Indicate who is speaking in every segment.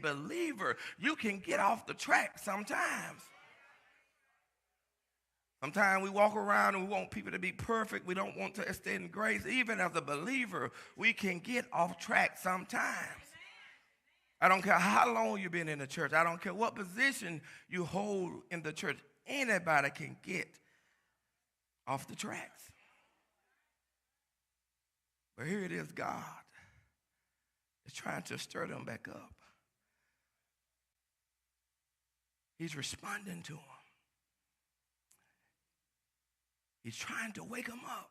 Speaker 1: believer, you can get off the track sometimes. Sometimes we walk around and we want people to be perfect. We don't want to extend grace. Even as a believer, we can get off track sometimes. I don't care how long you've been in the church. I don't care what position you hold in the church. Anybody can get off the tracks. But here it is, God is trying to stir them back up. He's responding to them. He's trying to wake them up.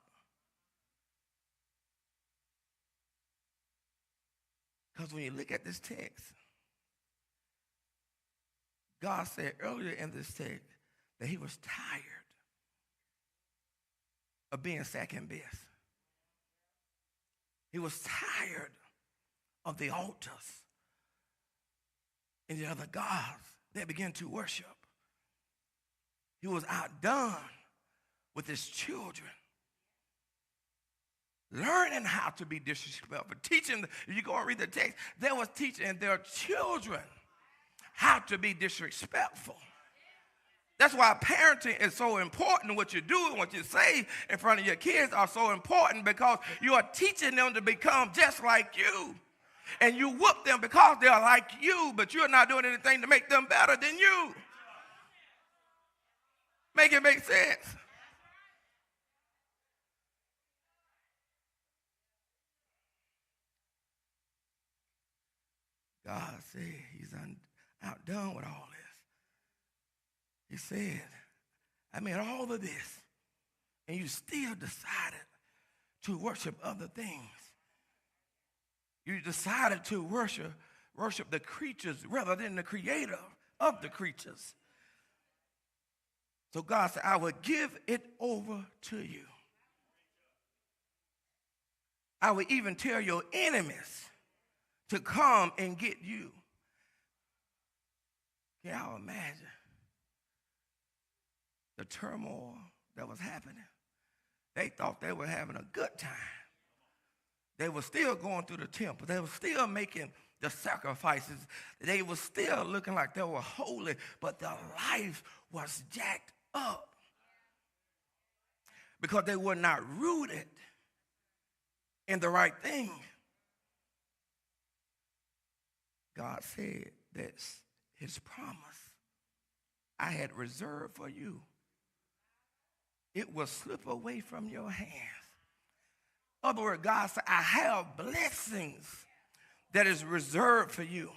Speaker 1: Because when you look at this text, God said earlier in this text that he was tired of being second best. He was tired of the altars and the other gods that began to worship. He was outdone with his children, learning how to be disrespectful, teaching. If you go and read the text, they was teaching their children how to be disrespectful. That's why parenting is so important. What you do and what you say in front of your kids are so important, because you are teaching them to become just like you. And you whoop them because they're like you, but you're not doing anything to make them better than you. Make it make sense? God said he's outdone with all this. He said, I made all of this, and you still decided to worship other things. You decided to worship the creatures rather than the creator of the creatures. So God said, I will give it over to you. I will even tell your enemies to come and get you. Can y'all imagine the turmoil that was happening? They thought they were having a good time. They were still going through the temple. They were still making the sacrifices. They were still looking like they were holy, but their life was jacked up because they were not rooted in the right thing. God said that's his promise I had reserved for you. It will slip away from your hands. In other words, God said, I have blessings that is reserved for you.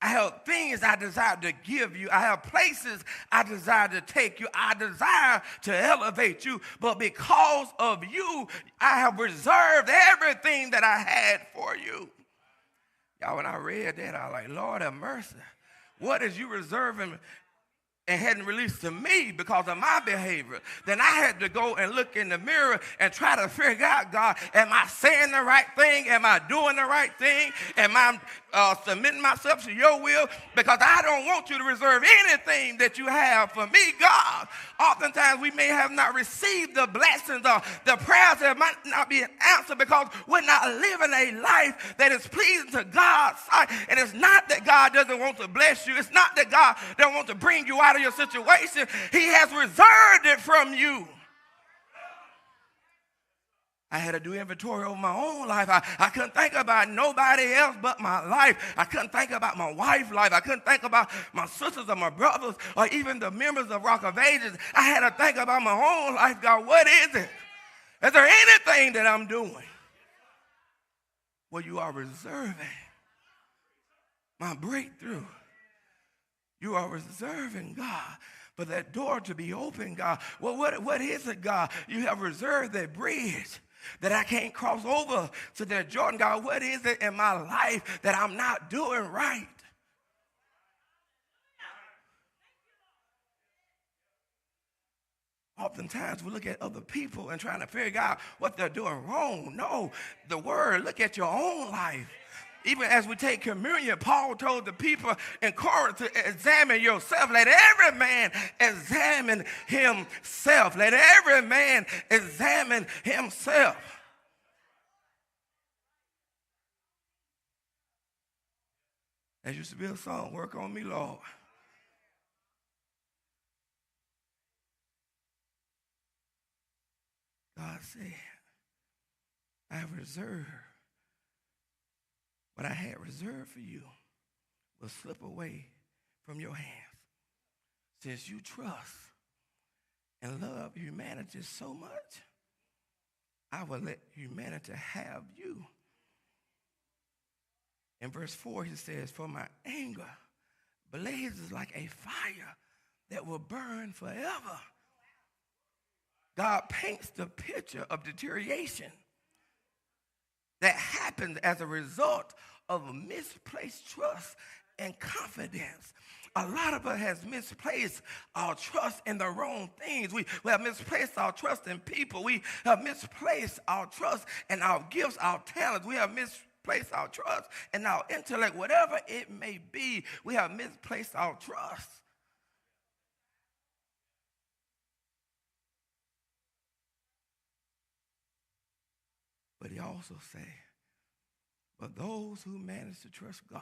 Speaker 1: I have things I desire to give you. I have places I desire to take you. I desire to elevate you. But because of you, I have reserved everything that I had for you. Y'all, when I read that, I was like, Lord have mercy. What is you reserving and hadn't released to me because of my behavior? Then I had to go and look in the mirror and try to figure out, God, am I saying the right thing? Am I doing the right thing? Am I submitting myself to your will? Because I don't want you to reserve anything that you have for me, God. Oftentimes we may have not received the blessings or the prayers that might not be answered because we're not living a life that is pleasing to God's sight. And it's not that God doesn't want to bless you. It's not that God don't want to bring you out of your situation. He has reserved it from you. I had to do inventory over my own life. I couldn't think about nobody else but my life. I couldn't think about my wife's life. I couldn't think about my sisters or my brothers or even the members of Rock of Ages. I had to think about my own life. God, what is it? Is there anything that I'm doing where you are reserving my breakthrough? You are reserving, God, for that door to be open, God. Well, what is it, God? You have reserved that bridge that I can't cross over to that Jordan, God. What is it in my life that I'm not doing right? Oftentimes we look at other people and trying to figure out what they're doing wrong. No, the word, look at your own life. Even as we take communion, Paul told the people in Corinth to examine yourself. Let every man examine himself. Let every man examine himself. There used to be a song, work on me, Lord. God said, I have reserved what I had reserved for you will slip away from your hands. Since you trust and love humanity so much, I will let humanity have you. In verse 4, he says, for my anger blazes like a fire that will burn forever. God paints the picture of deterioration that happens as a result of a misplaced trust and confidence. A lot of us has misplaced our trust in the wrong things. We have misplaced our trust in people. We have misplaced our trust in our gifts, our talents. We have misplaced our trust in our intellect. Whatever it may be, we have misplaced our trust. But he also say, but those who manage to trust God,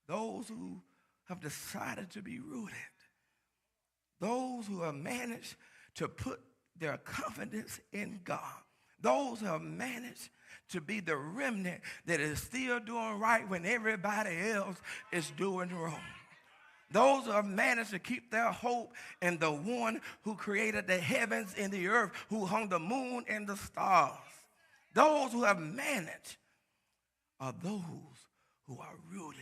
Speaker 1: those who have decided to be rooted, those who have managed to put their confidence in God, those who have managed to be the remnant that is still doing right when everybody else is doing wrong. Those who have managed to keep their hope in the one who created the heavens and the earth, who hung the moon and the stars. Those who have managed are those who are rooted.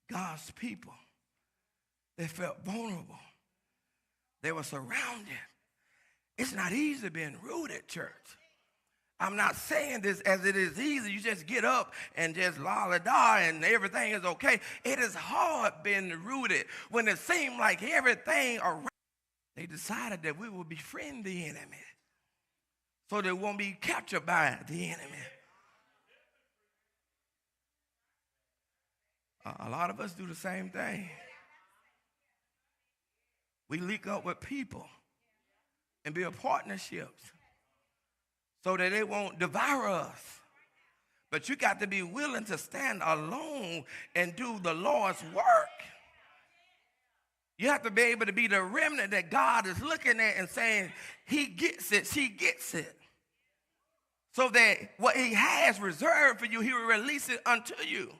Speaker 1: God's people, they felt vulnerable. They were surrounded. It's not easy being rooted, church. I'm not saying this as it is easy. You just get up and just la-la-da and everything is okay. It is hard being rooted when it seemed like everything around. They decided that we will befriend the enemy so they won't be captured by the enemy. A lot of us do the same thing. We link up with people and build partnerships so that they won't devour us. But you got to be willing to stand alone and do the Lord's work. You have to be able to be the remnant that God is looking at and saying, he gets it, she gets it. So that what he has reserved for you, he will release it unto you.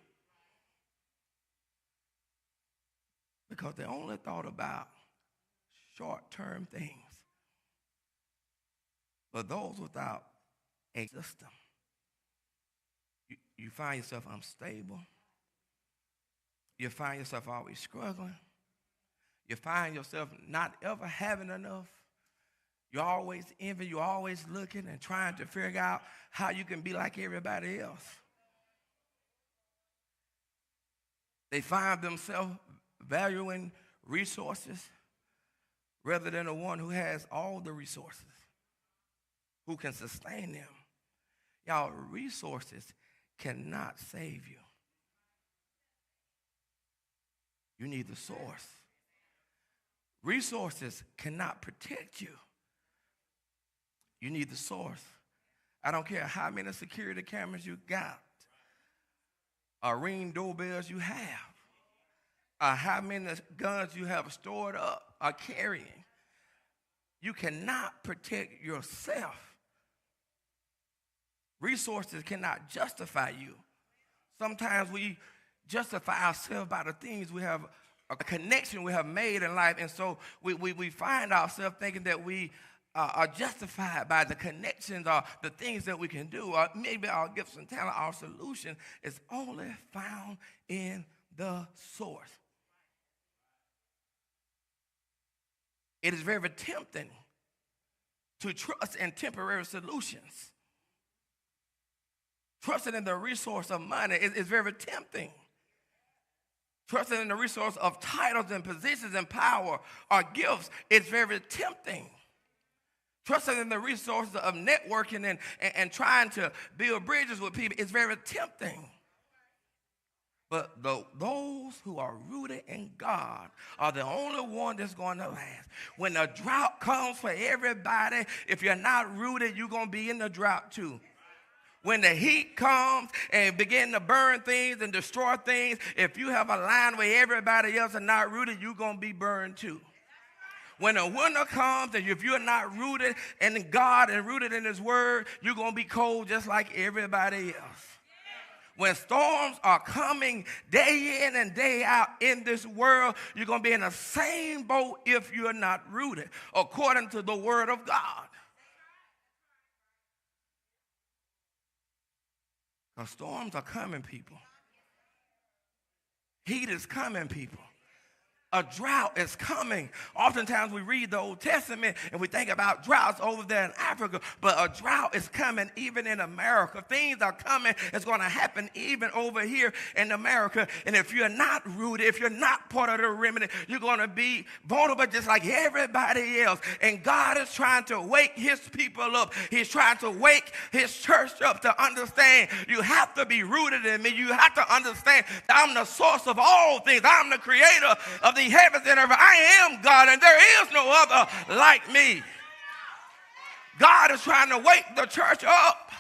Speaker 1: Because they only thought about short-term things. But those without a system, you find yourself unstable. You find yourself always struggling. You find yourself not ever having enough. You're always envying. You're always looking and trying to figure out how you can be like everybody else. They find themselves valuing resources rather than the one who has all the resources, who can sustain them. Y'all, resources cannot save you. You need the source. Resources cannot protect you. You need the source. I don't care how many security cameras you got, or Ring doorbells you have, or how many guns you have stored up or carrying. You cannot protect yourself. Resources cannot justify you. Sometimes we justify ourselves by the things we have, a connection we have made in life, and so we find ourselves thinking that we are justified by the connections or the things that we can do, or maybe our gifts and talent. Our solution is only found in the source. It is very tempting to trust in temporary solutions. Trusting in the resource of money is very tempting. Trusting in the resource of titles and positions and power or gifts is very tempting. Trusting in the resources of networking and trying to build bridges with people is very tempting. But those who are rooted in God are the only one that's going to last. When the drought comes for everybody, if you're not rooted, you're going to be in the drought too. When the heat comes and begin to burn things and destroy things, if you have a line where everybody else is not rooted, you're going to be burned too. When the winter comes and if you're not rooted in God and rooted in his word, you're going to be cold just like everybody else. When storms are coming day in and day out in this world, you're going to be in the same boat if you're not rooted, according to the word of God. Because storms are coming, people. Heat is coming, people. A drought is coming. Oftentimes we read the Old Testament and we think about droughts over there in Africa, but a drought is coming even in America. Things are coming. It's going to happen even over here in America. And if you're not rooted, if you're not part of the remnant, you're going to be vulnerable just like everybody else. And God is trying to wake his people up. He's trying to wake his church up to understand you have to be rooted in me. You have to understand that I'm the source of all things. I'm the creator of the heavens and earth. I am God, and there is no other like me. God is trying to wake the church up.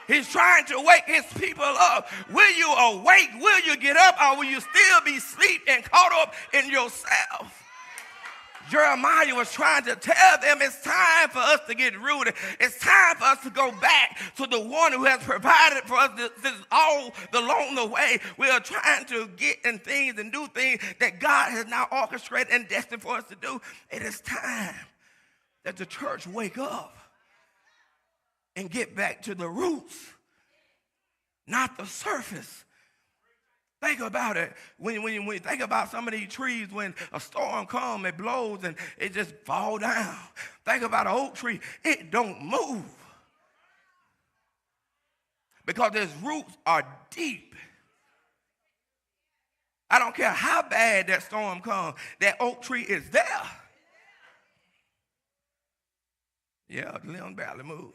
Speaker 1: He's trying to wake his people up. Will you awake? Will you get up? Or will you still be asleep and caught up in yourself? Jeremiah was trying to tell them it's time for us to get rooted. It's time for us to go back to the one who has provided for us this all along the way. We are trying to get in things and do things that God has now orchestrated and destined for us to do. It is time that the church wake up and get back to the roots, not the surface. Think about it. When you think about some of these trees, when a storm comes, it blows and it just falls down. Think about an oak tree. It don't move because its roots are deep. I don't care how bad that storm comes, that oak tree is there. Yeah, the limbs barely move.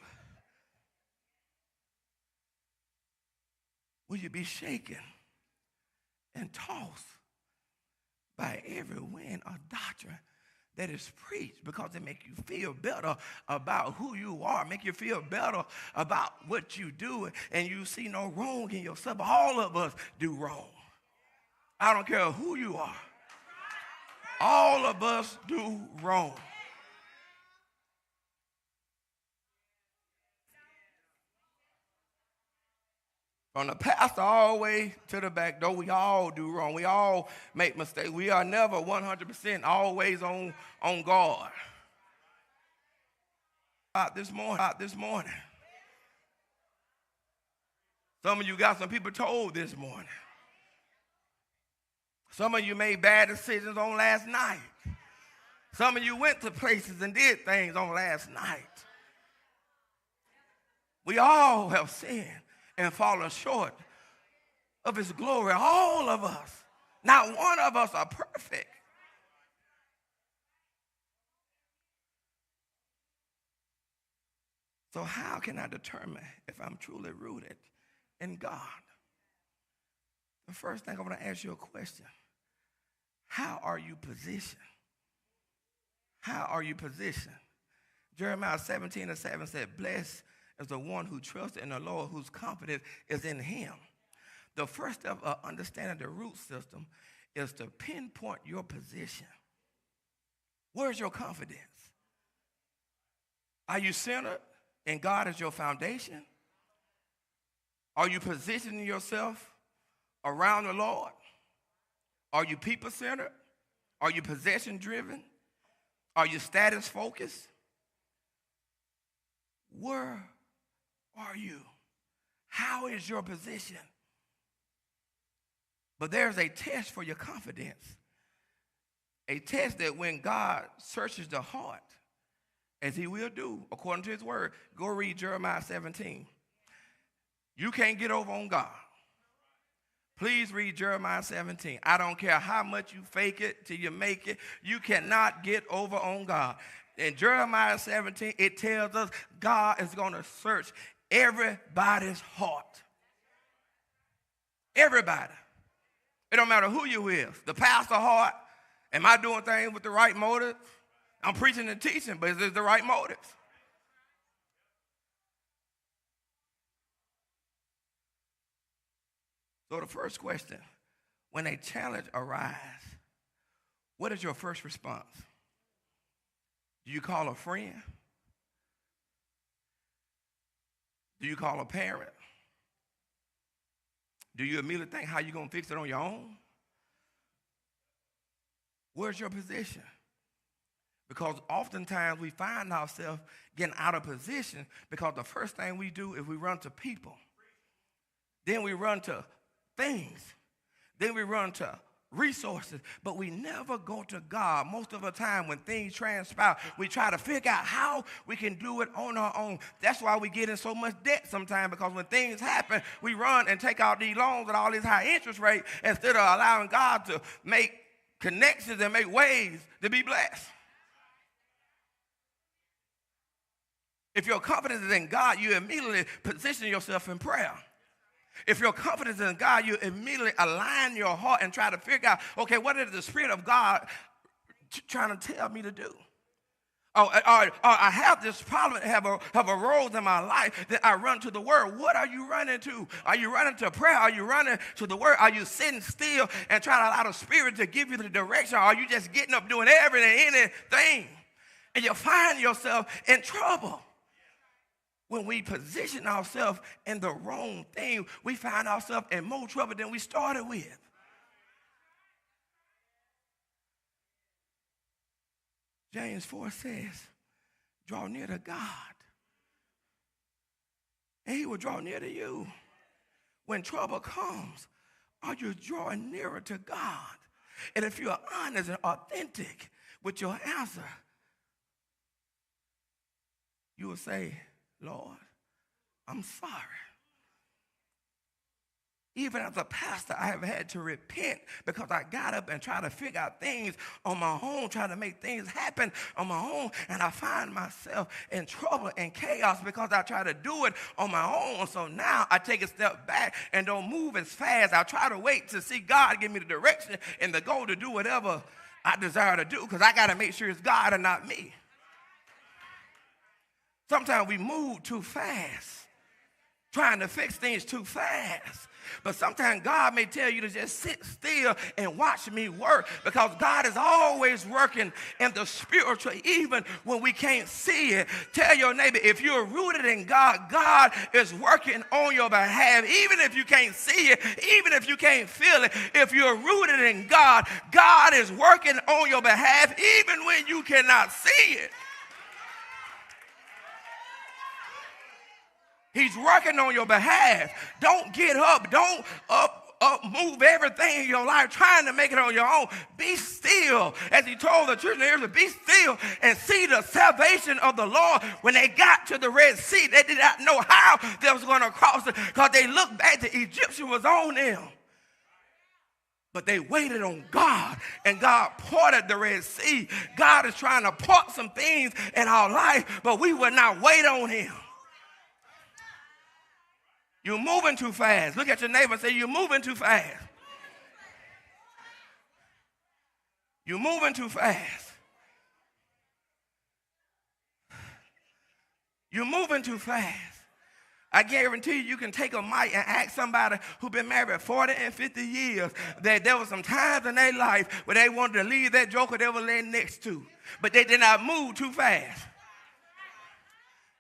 Speaker 1: Will you be shaken and tossed by every wind or doctrine that is preached, because it make you feel better about who you are, make you feel better about what you do, and you see no wrong in yourself? All of us do wrong. I don't care who you are. All of us do wrong. From the pastor all the way to the back door, we all do wrong. We all make mistakes. We are never 100% always on guard. This morning. Some of you got some people told this morning. Some of you made bad decisions on last night. Some of you went to places and did things on last night. We all have sinned and fallen short of his glory. All of us. Not one of us are perfect. So how can I determine if I'm truly rooted in God? The first thing I want to ask you a question. How are you positioned? How are you positioned? Jeremiah 17:7 said, blessed is the one who trusts in the Lord, whose confidence is in him. The first step of understanding the root system is to pinpoint your position. Where's your confidence? Are you centered in God as your foundation? Are you positioning yourself around the Lord? Are you people-centered? Are you possession-driven? Are you status-focused? Where are you? How is your position? But there's a test for your confidence. A test that when God searches the heart, as he will do according to his word, go read Jeremiah 17. You can't get over on God. Please read Jeremiah 17. I don't care how much you fake it till you make it. You cannot get over on God. In Jeremiah 17, it tells us God is going to search everybody's heart. Everybody. It don't matter who you with. The pastor heart. Am I doing things with the right motive? I'm preaching and teaching, but is this the right motive? So the first question, when a challenge arises, what is your first response? Do you call a friend? Do you call a parent? Do you immediately think how you're going to fix it on your own? Where's your position? Because oftentimes we find ourselves getting out of position because the first thing we do is we run to people. Then we run to things. Then we run to resources. But we never go to God. Most of the time when things transpire, we try to figure out how we can do it on our own. That's why we get in so much debt sometimes, because when things happen, we run and take out these loans at all these high interest rates instead of allowing God to make connections and make ways to be blessed. If your confidence is in God, you immediately position yourself in prayer. If your confidence is in God, you immediately align your heart and try to figure out, okay, what is the Spirit of God trying to tell me to do? Or I have this problem have arose in my life that I run to the Word. What are you running to? Are you running to prayer? Are you running to the Word? Are you sitting still and trying to allow the Spirit to give you the direction? Or are you just getting up doing everything, anything? And you find yourself in trouble. When we position ourselves in the wrong thing, we find ourselves in more trouble than we started with. James 4 says, draw near to God, and he will draw near to you. When trouble comes, are you drawing nearer to God? And if you're honest and authentic with your answer, you will say, Lord, I'm sorry. Even as a pastor, I have had to repent because I got up and tried to figure out things on my own, trying to make things happen on my own, and I find myself in trouble and chaos because I try to do it on my own. So now I take a step back and don't move as fast. I try to wait to see God give me the direction and the goal to do whatever I desire to do, because I got to make sure it's God and not me. Sometimes we move too fast, trying to fix things too fast. But sometimes God may tell you to just sit still and watch me work, because God is always working in the spiritual, even when we can't see it. Tell your neighbor, if you're rooted in God, God is working on your behalf, even if you can't see it, even if you can't feel it. If you're rooted in God, God is working on your behalf, even when you cannot see it. He's working on your behalf. Don't get up. Don't move everything in your life trying to make it on your own. Be still. As he told the children of Israel, be still and see the salvation of the Lord. When they got to the Red Sea, they did not know how they was going to cross it, because they looked back, the Egyptian was on them. But they waited on God, and God parted the Red Sea. God is trying to part some things in our life, but we would not wait on him. You're moving too fast. Look at your neighbor and say, you're moving too fast. You're moving too fast. You're moving too fast. I guarantee you can take a mic and ask somebody who's been married 40 and 50 years that there were some times in their life where they wanted to leave that joker they were laying next to, but they did not move too fast.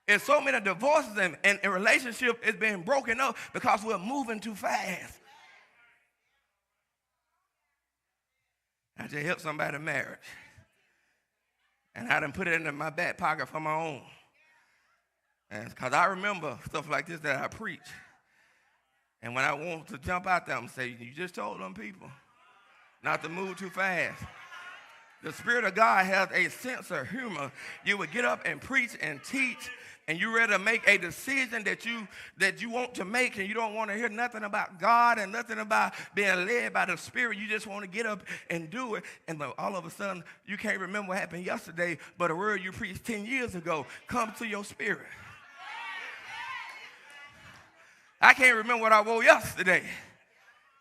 Speaker 1: And so many divorces and relationship is being broken up because we're moving too fast. I just helped somebody marriage, and I done put it in my back pocket for my own. And because I remember stuff like this that I preach. And when I want to jump out there, I'm saying, you just told them people not to move too fast. The Spirit of God has a sense of humor. You would get up and preach and teach, and you're ready to make a decision that you want to make, and you don't want to hear nothing about God and nothing about being led by the Spirit. You just want to get up and do it, and all of a sudden, you can't remember what happened yesterday, but a word you preached 10 years ago comes to your spirit. I can't remember what I wore yesterday,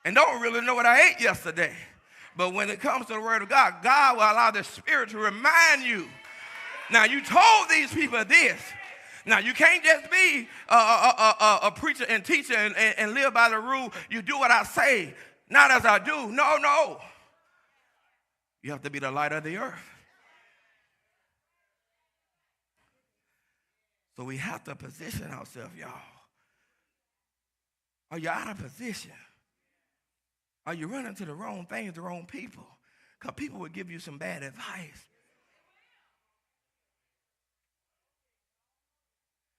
Speaker 1: and don't really know what I ate yesterday. But when it comes to the word of God, God will allow the Spirit to remind you. Now, you told these people this. Now, you can't just be a preacher and teacher and live by the rule, you do what I say, not as I do. No, no. You have to be the light of the earth. So we have to position ourselves, y'all. Are you out of position? Are you running to the wrong things, the wrong people? Because people will give you some bad advice.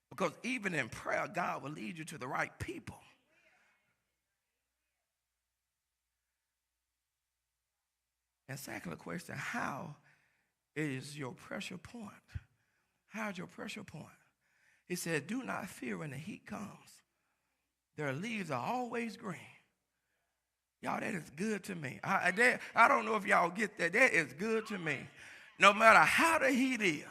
Speaker 1: Because even in prayer, God will lead you to the right people. And second question, how is your pressure point? How's your pressure point? He said, do not fear when the heat comes. Their leaves are always green. Y'all, that is good to me. I don't know if y'all get that. That is good to me. No matter how the heat is,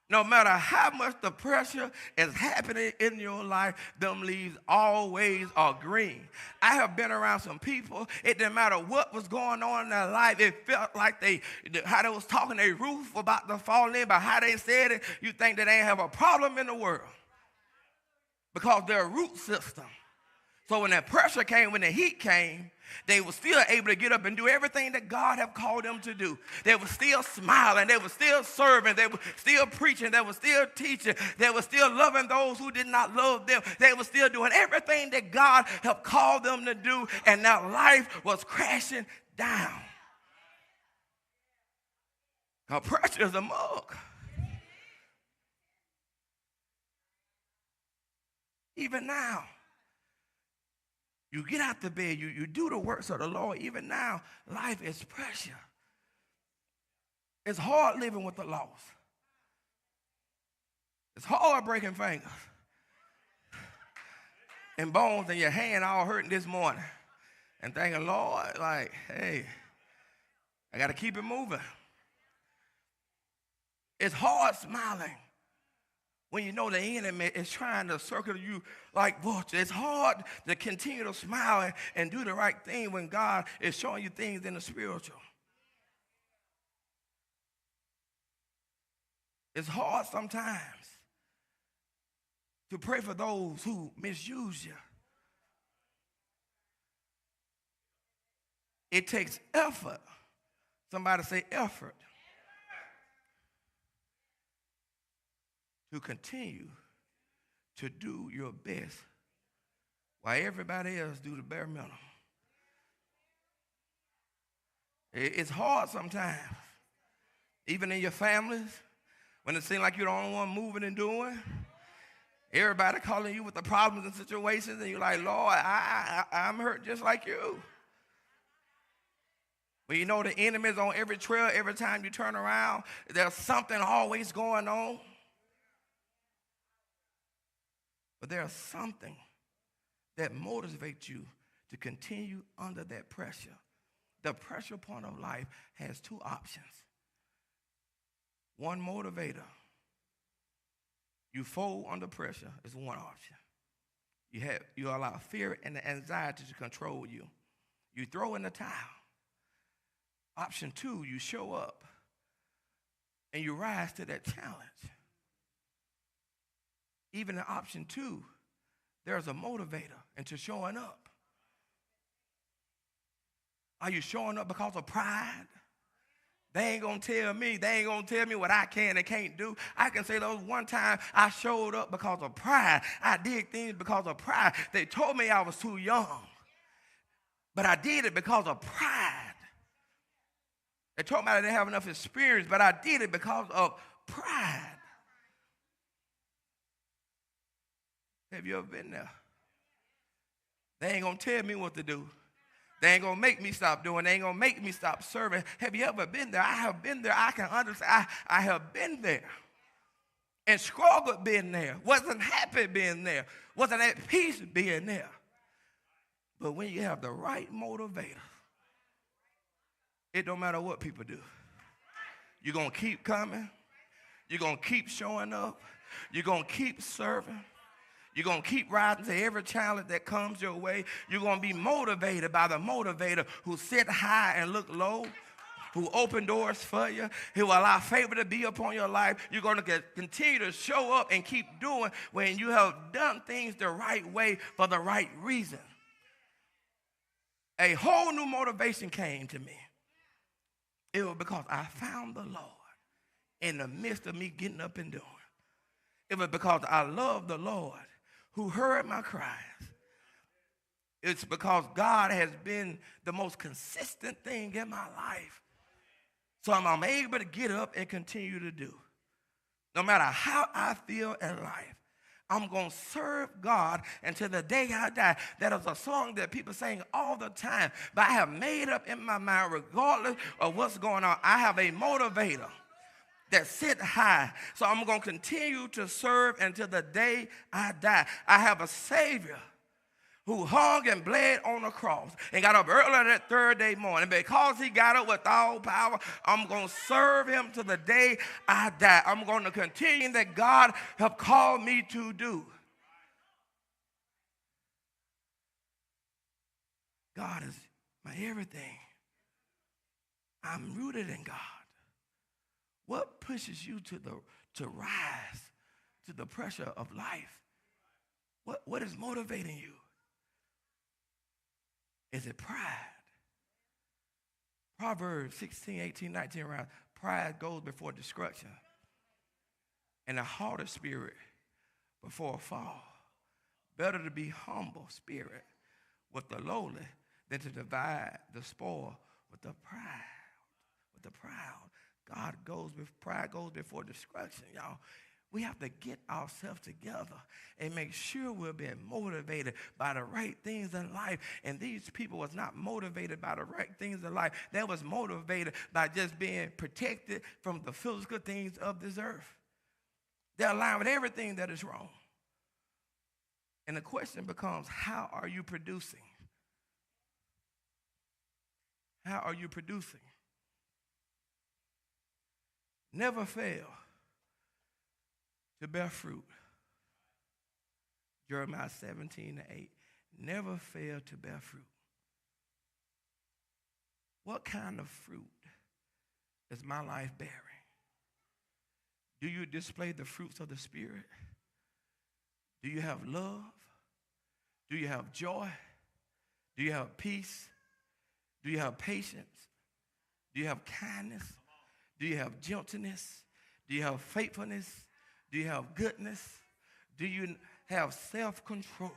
Speaker 1: no matter how much the pressure is happening in your life, them leaves always are green. I have been around some people, it didn't matter what was going on in their life, it felt like how they was talking, their roof about to fall in, but how they said it, you think that they ain't have a problem in the world. Because their root system. So when that pressure came, when the heat came, they were still able to get up and do everything that God have called them to do. They were still smiling. They were still serving. They were still preaching. They were still teaching. They were still loving those who did not love them. They were still doing everything that God have called them to do, and now life was crashing down. Now pressure is a mug. Even now. You get out the bed, you do the works of the Lord. Even now, life is pressure. It's hard living with the loss. It's hard breaking fingers. And bones in your hand all hurting this morning. And thinking, Lord, like, hey, I got to keep it moving. It's hard smiling when you know the enemy is trying to circle you like vultures. It's hard to continue to smile and do the right thing when God is showing you things in the spiritual. It's hard sometimes to pray for those who misuse you. It takes effort. Somebody say effort. To continue to do your best while everybody else do the bare minimum. It's hard sometimes, even in your families, when it seems like you're the only one moving and doing. Everybody calling you with the problems and situations, and you're like, Lord, I'm hurt just like you. But you know the enemy's on every trail. Every time you turn around, there's something always going on. But there's something that motivates you to continue under that pressure. The pressure point of life has two options. One motivator. You fold under pressure is one option. You allow fear and anxiety to control you. You throw in the towel. Option two, you show up and you rise to that challenge. Even in option two, there's a motivator into showing up. Are you showing up because of pride? They ain't going to tell me. They ain't going to tell me what I can and can't do. I can say those one time I showed up because of pride. I did things because of pride. They told me I was too young. But I did it because of pride. They told me I didn't have enough experience, but I did it because of pride. Have you ever been there? They ain't going to tell me what to do. They ain't going to make me stop doing. They ain't going to make me stop serving. Have you ever been there? I have been there. I can understand. I have been there and struggled being there. Wasn't happy being there. Wasn't at peace being there. But when you have the right motivator, it don't matter what people do. You're going to keep coming. You're going to keep showing up. You're going to keep serving. You're going to keep rising to every challenge that comes your way. You're going to be motivated by the motivator who sit high and look low. who open doors for you. He will allow favor to be upon your life. You're going to continue to show up and keep doing when you have done things the right way for the right reason. A whole new motivation came to me. It was because I found the Lord in the midst of me getting up and doing. It was because I love the Lord who heard my cries. It's because God has been the most consistent thing in my life. So I'm able to get up and continue to do. No matter how I feel in life, I'm going to serve God until the day I die. That is a song that people sing all the time. But I have made up in my mind, regardless of what's going on, I have a motivator that sit high. So I'm going to continue to serve until the day I die. I have a Savior who hung and bled on the cross and got up early that third day morning. Because he got up with all power, I'm going to serve him to the day I die. I'm going to continue that God have called me to do. God is my everything. I'm rooted in God. What pushes you to rise to the pressure of life? What is motivating you? Is it pride? Proverbs 16, 18, 19 around. Pride goes before destruction, and a haughty spirit before a fall. Better to be humble spirit with the lowly than to divide the spoil with the proud. With the proud. Pride goes before destruction, y'all. We have to get ourselves together and make sure we're being motivated by the right things in life. And these people was not motivated by the right things in life. They was motivated by just being protected from the physical things of this earth. They're aligned with everything that is wrong. And the question becomes, how are you producing? How are you producing? Never fail to bear fruit. Jeremiah 17:8. Never fail to bear fruit. What kind of fruit is my life bearing? Do you display the fruits of the Spirit? Do you have love? Do you have joy? Do you have peace? Do you have patience? Do you have kindness? Do you have gentleness? Do you have faithfulness? Do you have goodness? Do you have self-control?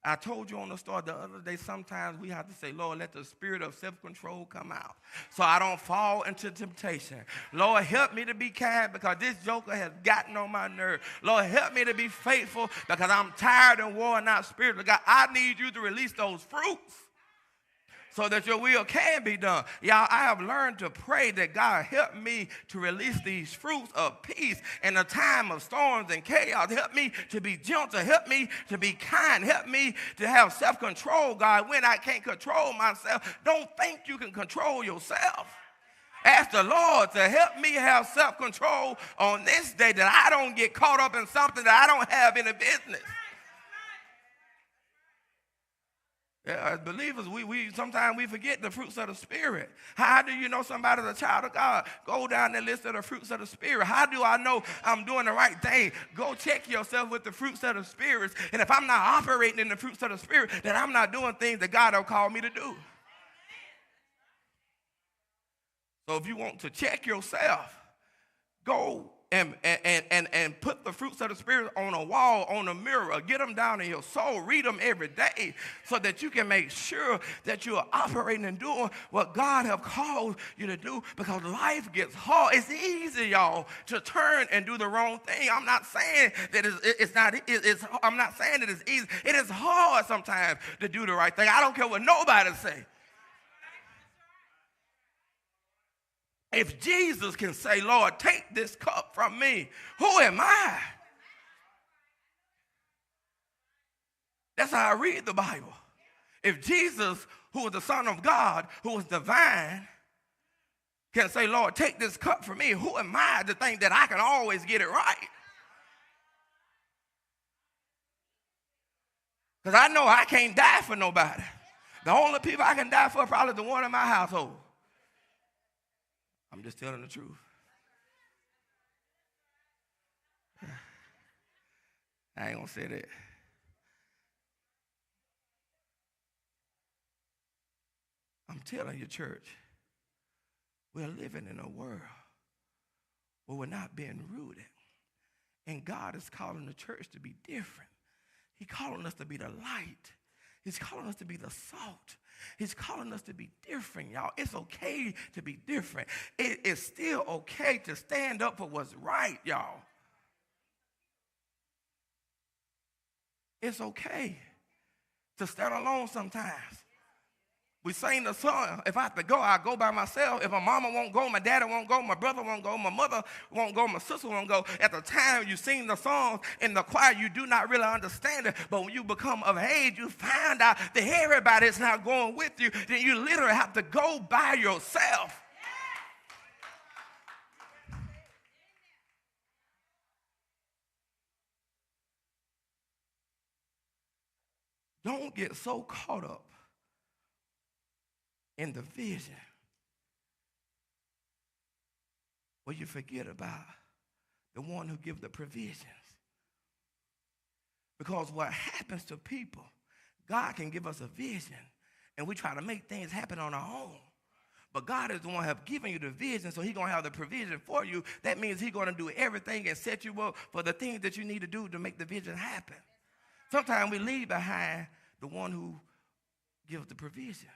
Speaker 1: I told you on the start the other day, sometimes we have to say, Lord, let the spirit of self-control come out so I don't fall into temptation. Lord, help me to be kind because this joker has gotten on my nerve. Lord, help me to be faithful because I'm tired and worn out spiritually. God, I need you to release those fruits so that your will can be done. Y'all, I have learned to pray that God help me to release these fruits of peace in a time of storms and chaos. Help me to be gentle. Help me to be kind. Help me to have self-control, God, when I can't control myself. Don't think you can control yourself. Ask the Lord to help me have self-control on this day that I don't get caught up in something that I don't have in a business. Yeah, as believers, we sometimes we forget the fruits of the Spirit. How do you know somebody's a child of God? Go down the list of the fruits of the Spirit. How do I know I'm doing the right thing? Go check yourself with the fruits of the Spirit. And if I'm not operating in the fruits of the Spirit, then I'm not doing things that God will call me to do. So if you want to check yourself, go and put the fruits of the Spirit on a wall, on a mirror, get them down in your soul, read them every day so that you can make sure that you are operating and doing what God have called you to do, because life gets hard. It's easy, y'all, to turn and do the wrong thing. I'm not saying that I'm not saying that it's easy. It is hard sometimes to do the right thing. I don't care what nobody say. If Jesus can say, Lord, take this cup from me, who am I? That's how I read the Bible. If Jesus, who was the Son of God, who was divine, can say, Lord, take this cup from me, who am I to think that I can always get it right? Because I know I can't die for nobody. The only people I can die for are probably the one in my household. I'm just telling the truth. I ain't gonna say that. I'm telling you, church, we're living in a world where we're not being rooted. And God is calling the church to be different. He's calling us to be the light. He's calling us to be the salt. He's calling us to be different, y'all. It's okay to be different. It is still okay to stand up for what's right, y'all. It's okay to stand alone sometimes. We sing the song, if I have to go, I go by myself. If my mama won't go, my daddy won't go, my brother won't go, my mother won't go, my sister won't go. At the time you sing the songs in the choir, you do not really understand it. But when you become of age, you find out that everybody's not going with you. Then you literally have to go by yourself. Don't get so caught up in the vision where you forget about the one who gives the provisions. Because what happens to people, God can give us a vision, and we try to make things happen on our own. But God is the one who has given you the vision, so he's going to have the provision for you. That means he's going to do everything and set you up for the things that you need to do to make the vision happen. Sometimes we leave behind the one who gives the provision.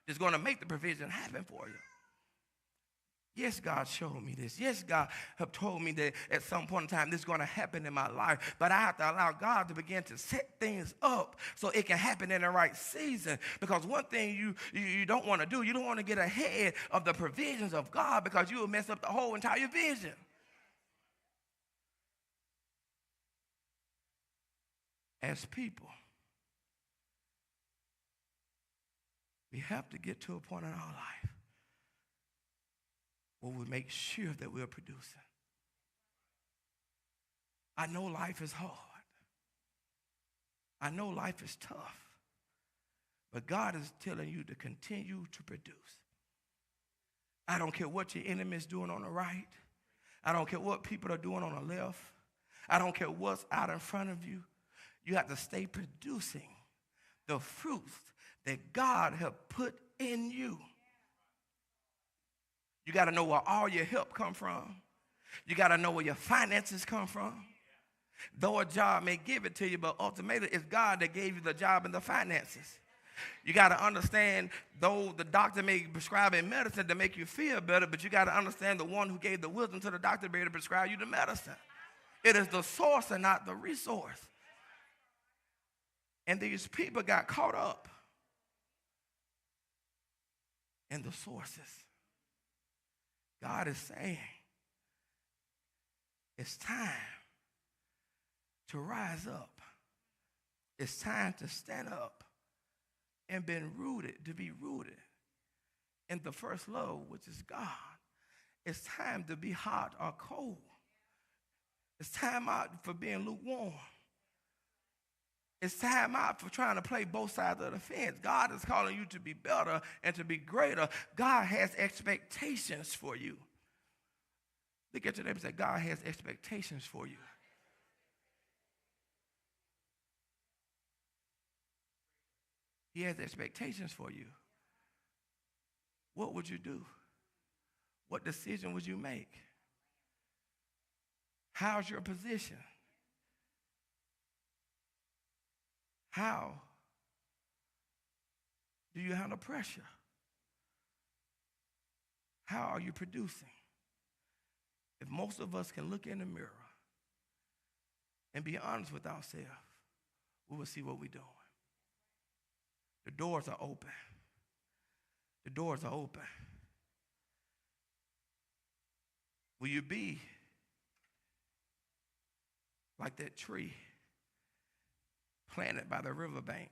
Speaker 1: It's going to make the provision happen for you. Yes, God showed me this. Yes, God have told me that at some point in time this is going to happen in my life. But I have to allow God to begin to set things up so it can happen in the right season. Because one thing you don't want to do, you don't want to get ahead of the provisions of God because you will mess up the whole entire vision. As people, we have to get to a point in our life where we make sure that we're producing. I know life is hard. I know life is tough. But God is telling you to continue to produce. I don't care what your enemy is doing on the right. I don't care what people are doing on the left. I don't care what's out in front of you. You have to stay producing the fruits that God has put in you. You got to know where all your help come from. You got to know where your finances come from. Though a job may give it to you, but ultimately it's God that gave you the job and the finances. You got to understand, though the doctor may prescribe a medicine to make you feel better, but you got to understand the one who gave the wisdom to the doctor to be able to prescribe you the medicine. It is the source and not the resource. And these people got caught up in the sources. God is saying, it's time to rise up. It's time to stand up and be rooted, to be rooted in the first love, which is God. It's time to be hot or cold. It's time out for being lukewarm. It's time out for trying to play both sides of the fence. God is calling you to be better and to be greater. God has expectations for you. Look at your neighbor and say, God has expectations for you. He has expectations for you. What would you do? What decision would you make? How's your position? How do you handle pressure? How are you producing? If most of us can look in the mirror and be honest with ourselves, we will see what we're doing. The doors are open. The doors are open. Will you be like that tree planted by the riverbank